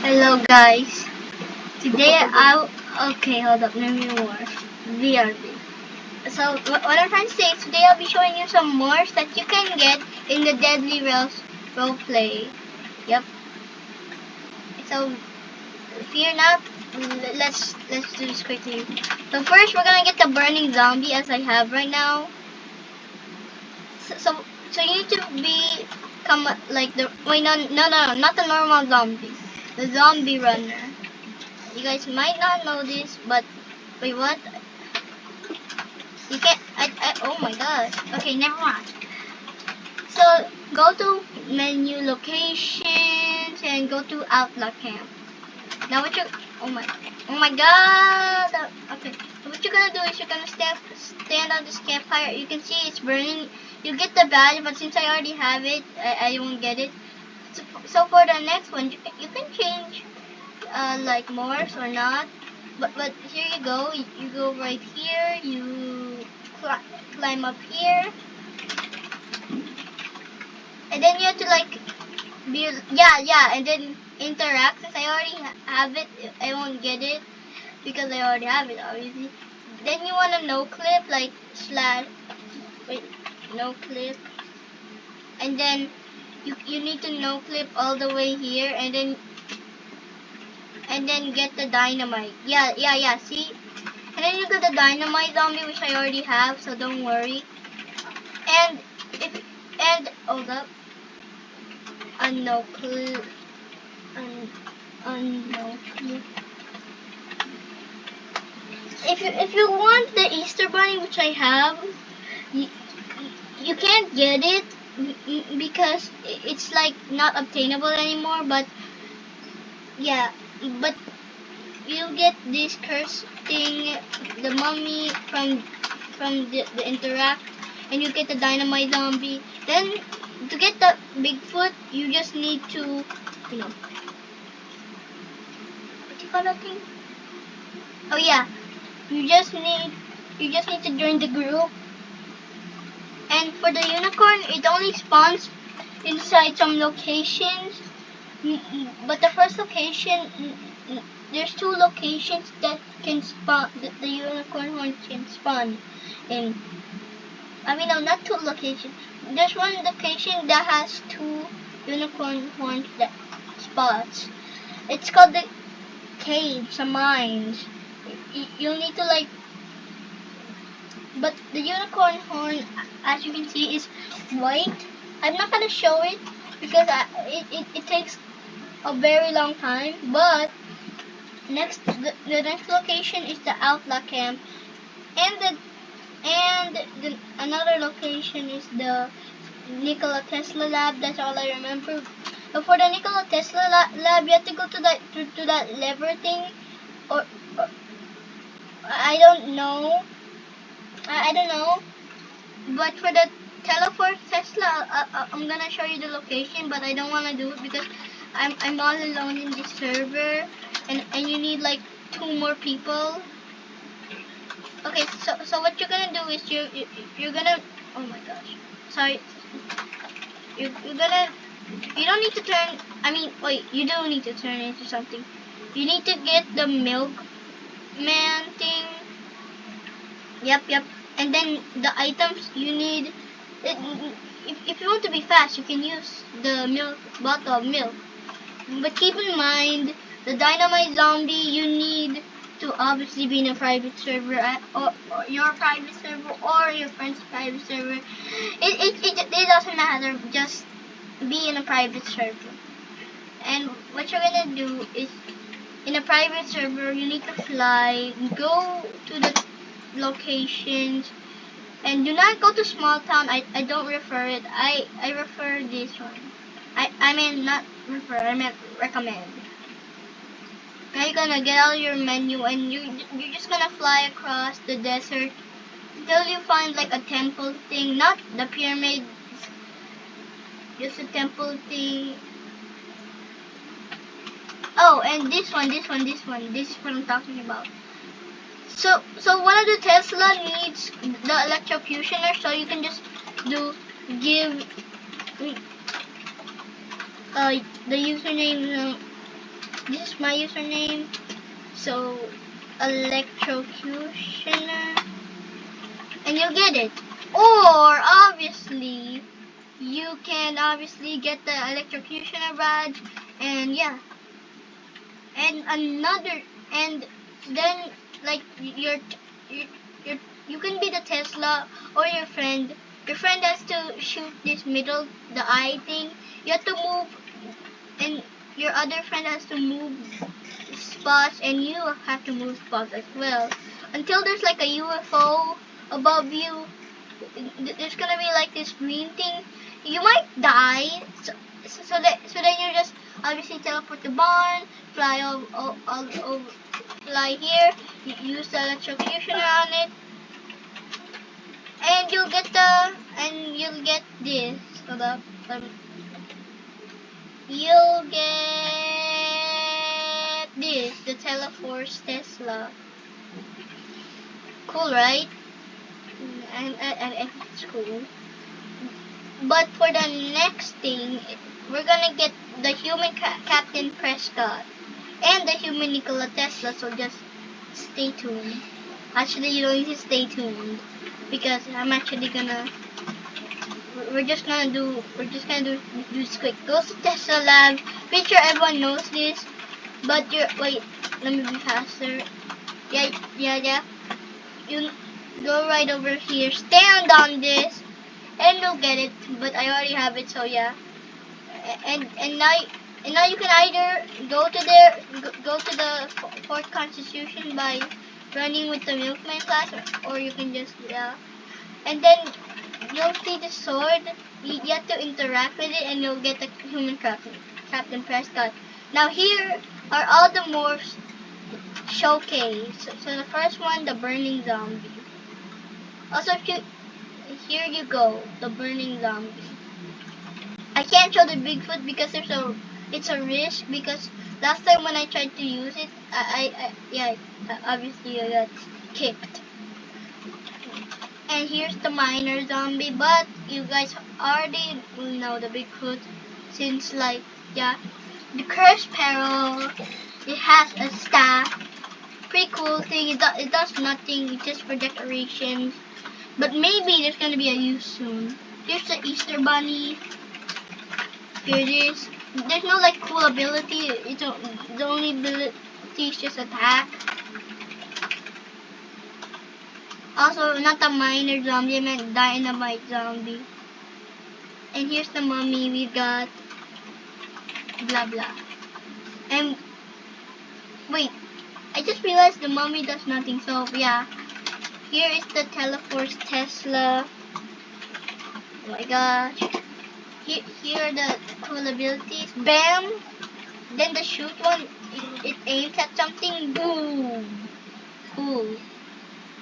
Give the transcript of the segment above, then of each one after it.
Hello guys. Today okay, hold up, let me more. VRB. So what I'm trying to say is today I'll be showing you some morphs that you can get in the Deadly Rails roleplay. Yep. So fear not. Let's do this quickly. So first we're gonna get the burning zombie as I have right now. So you need to become like the not the normal zombie, the zombie runner. You guys might not know this, but wait, what? You can't. Oh my gosh. Okay, never mind. So go to menu locations and go to Outlaw Camp. Now what you? Oh my god. Okay. So what you're gonna do is you're gonna stand on this campfire. You can see it's burning. You get the badge, but since I already have it, I won't get it. So for the next one, you can change like morphs or not. But here you go. You go right here. You climb up here, and then you have to like be and then interact. Since I already have it, I won't get it because I already have it obviously. Then you want to no clip like slash wait no clip, and then you need to no clip all the way here, and then get the dynamite. Yeah. See. And then you get the dynamite zombie, which I already have, so don't worry. And hold up, no clue, no clue. If you want the Easter bunny, which I have, you, you can't get it because it's like not obtainable anymore. But yeah, but you get this curse thing, the mummy from the interact, and you get the dynamite zombie. Then to get the Bigfoot, you just need to, what you call that thing? Oh yeah, you just need to join the group. And for the unicorn, it only spawns inside some locations. But the first location, there's two locations that can spawn, that the unicorn horn can spawn in. I mean, no, not two locations. There's one location that has two unicorn horns that spots. It's called the caves, some mines. You'll need to like, but the unicorn horn, as you can see, is white. I'm not gonna show it because it takes a very long time. But the next location is the Outlaw Camp, and another location is the Nikola Tesla lab. That's all I remember. But for the Nikola Tesla lab, you have to go to that lever thing, or I don't know. I don't know. But for the teleport Tesla, I'm gonna show you the location, but I don't wanna do it because I'm all alone in this server, and you need like 2 more people. Okay, so what you're gonna do is you're gonna, oh my gosh, sorry, you're gonna, you don't need to turn, I mean, wait, you do need to turn into something. You need to get the milkman thing. Yep. And then the items you need, if you want to be fast, you can use the bottle of milk. But keep in mind, the dynamite zombie, you need to obviously be in a private server, or your private server, or your friend's private server. It doesn't matter, just be in a private server. And what you're gonna do is, in a private server, you need to fly, go to the locations, and do not go to small town. I don't refer it. I refer this one. I mean not refer, I meant recommend. Now you're gonna get out your menu, and you're just gonna fly across the desert until you find like a temple thing, not the pyramid, just a temple thing. Oh, and this one, this is what I'm talking about. So one of the Tesla needs the electrocutioner, so you can just give the username. This is my username. So electrocutioner, and you'll get it. Or obviously, you can obviously get the electrocutioner badge, and yeah, and another, and then like you you you can be the Tesla or your friend. Your friend has to shoot this middle, the eye thing. You have to move, and your other friend has to move spots, and you have to move spots as well. Until there's like a UFO above you, there's gonna be like this green thing. You might die, so then you just obviously teleport the barn, fly fly here, use the electrocution on it, and you'll get this. Hold up, you'll get this, the Teleforce Tesla. Cool, right? And it's cool. But for the next thing, we're gonna get the human Captain Prescott and the human Nikola Tesla. So just stay tuned. Actually, you don't need to stay tuned because I'm actually gonna. We're just gonna do this quick. Go to Tesla Lab. Pretty sure everyone knows this, but wait. Let me be faster. Yeah. You go right over here. Stand on this. And you'll get it, but I already have it, so yeah. And now you can either go to the Fourth Constitution by running with the Milkman class, or you can just and then you'll see the sword. You have to interact with it, and you'll get the human Captain Prescott. Now here are all the morphs showcase. So the first one, the burning zombie. Also, here you go, the burning zombie. I can't show the Bigfoot because it's a risk, because last time when I tried to use it, obviously I got kicked. And here's the minor zombie, but you guys already know the Bigfoot, since the Cursed Peril, it has a staff, pretty cool thing. It does nothing, it's just for decorations. But maybe there's gonna be a use soon. Here's the Easter Bunny. Here it is. There's no like cool ability. The only ability is just attack. Also, not a minor zombie, I meant dynamite zombie. And here's the mummy. We got blah blah. And wait, I just realized the mummy does nothing. So yeah, here is the Teleforce Tesla. Oh my gosh. Here are the cool abilities. Bam! Then the shoot one, it aims at something. Boom! Cool.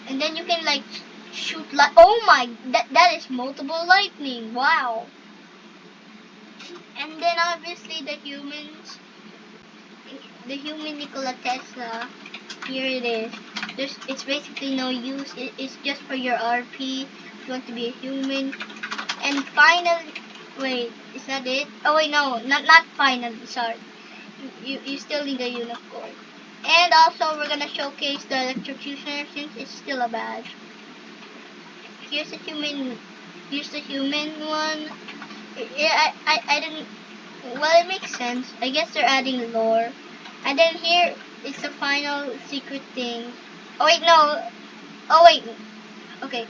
And then you can like shoot oh my, that is multiple lightning. Wow. And then obviously the human Nikola Tesla. Here it is. It's basically no use. It's just for your RP if you want to be a human. And finally, wait, is that it? Oh wait, no, not finally. Sorry, you still need a unicorn. And also, we're gonna showcase the electrocutioner since it's still a badge. Here's the human. Here's the human one. Yeah, I didn't. Well, it makes sense. I guess they're adding lore. And then here is the final secret thing. Oh wait, no. Oh wait. Okay.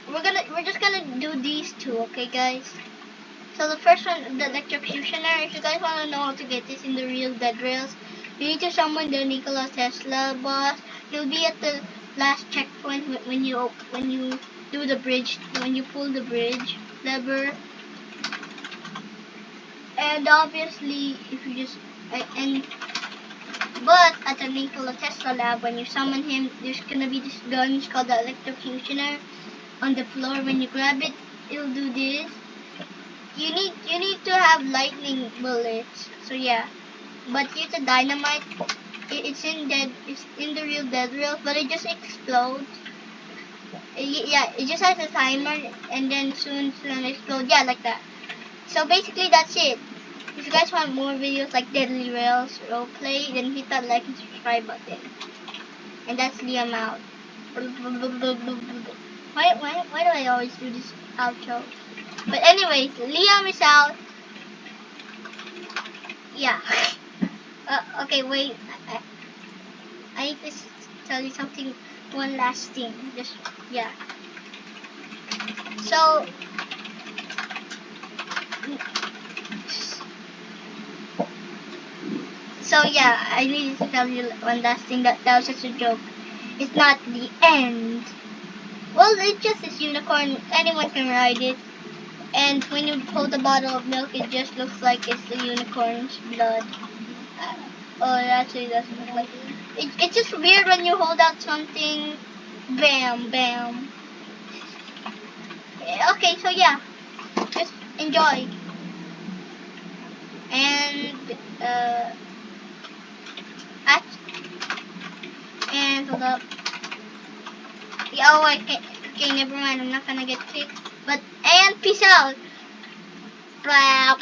We're just gonna do these two, okay, guys? So the first one, the electrocutioner. If you guys wanna know how to get this in the real Dead Rails, you need to summon the Nikola Tesla boss. He'll be at the last checkpoint when you do the bridge, when you pull the bridge lever. And obviously, if you just but at the Nikola Tesla lab, when you summon him, there's gonna be this gun. It's called the electrocutioner. On the floor, when you grab it, it'll do this. You need to have lightning bullets. So yeah, but here's a dynamite. It's in the real Dead Rails, but it just explodes. It just has a timer, and then soon it's gonna explode. Yeah, like that. So basically, that's it. If you guys want more videos like Deadly Rails roleplay, then hit that like and subscribe button. And that's Liam out. Why do I always do this outro? But anyways, Liam is out. Yeah. Okay, wait. I need to tell you something. One last thing. Just yeah. So yeah, I needed to tell you one last thing. That was just a joke. It's not the end. Well, it's just this unicorn. Anyone can ride it. And when you hold the bottle of milk, it just looks like it's the unicorn's blood. Oh, it actually doesn't look like it. It's just weird when you hold out something. Bam, bam. Okay, so yeah, just enjoy. And hold up. Yeah, oh, okay, never mind. I'm not gonna get kicked. But and peace out. Blah.